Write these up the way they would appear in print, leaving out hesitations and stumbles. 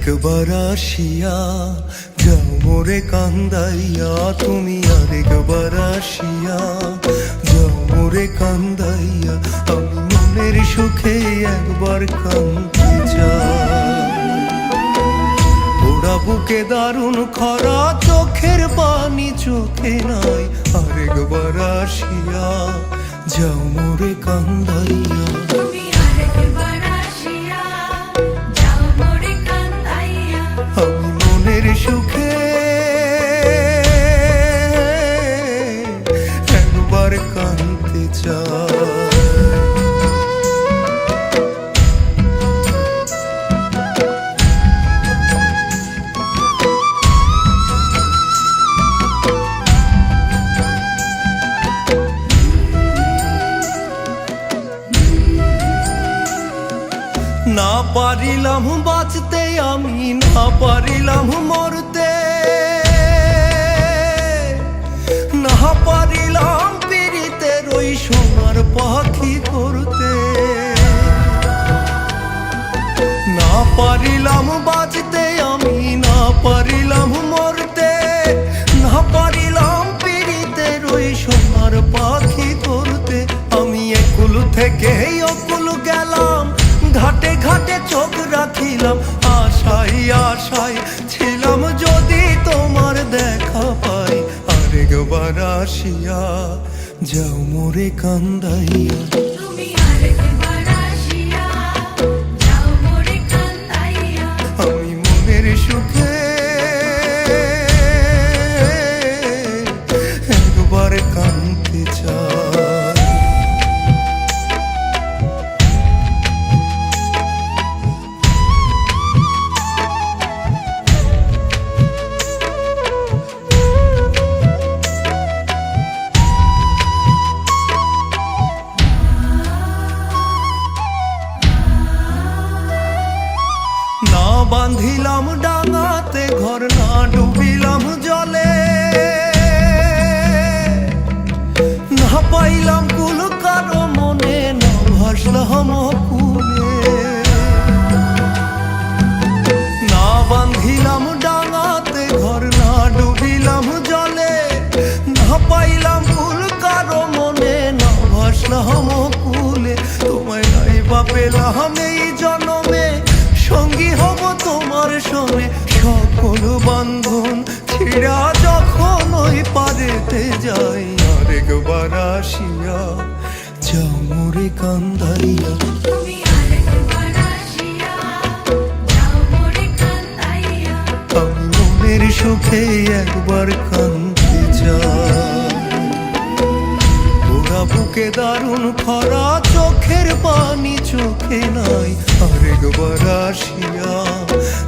আরেকবার আসিয়া যাও মোরে কান্দাইয়া, তুমি আরেকবার আসিয়া যাও মোরে কান্দাইয়া, আমি মনের সুখে একবার কাঁদতে চাই। ওরা বুকে দারুণ খরা, চোখের পানি চোখে নাই, আরেকবার আসিয়া যাও মোরে কান্দাইয়া। আমি মনের সুখে একবার কাঁদতে চাই। না পারিলাম বাঁচতে আমি, না পারিলাম মরতে, না পারিলাম পীড়িতের ওই সোনার পাখি করতে। না পারিলাম বাঁচতে আমি, না পারিলাম মরতে, না পারিলাম পীড়িতের ওই সোনার পাখি করতে। আমি একুল থেকে অকুল গেলাম, ঘাটে ঘাটে চোখ রাখিলাম, আশাই আশাই ছিলাম যদি তোমার দেখা পাই। আরেকবার আসিয়া যাও মোরে কান্দাইয়া। আমি মনের সুখে একবার কাঁদতে চাই। না বাঁধিলাম ডাঙাতে ঘর, না ডুবিলাম জলে, না পাইলাম কুল কারো মনে, না ভাসলাম কুলে। না বাঁধিলাম ডাঙাতে ঘর, না ডুবিলাম জলে, না পাইলাম কুল কারো মনে, না ভাসলাম কুলে। তোমায় নাই বা পেলাম এই জনমে, সঙ্গী হব তোমার সঙ্গে, সকল বান্ধন ছিড়া যখন ওই পারেতে যাই। আরেকবার আসিয়া যাও মোরে কান্দাইয়া। আমি মনের সুখে একবার কাঁদতে চাই। ওরা বুকে দারুণ খরা, চোখের পানি চোখে নাই, আরেকবার আসিয়া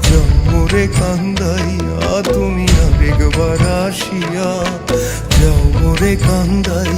যাও মোরে কান্দাইয়া। তুমি আরেকবার আসিয়া যাও মোরে কান্দাইয়া।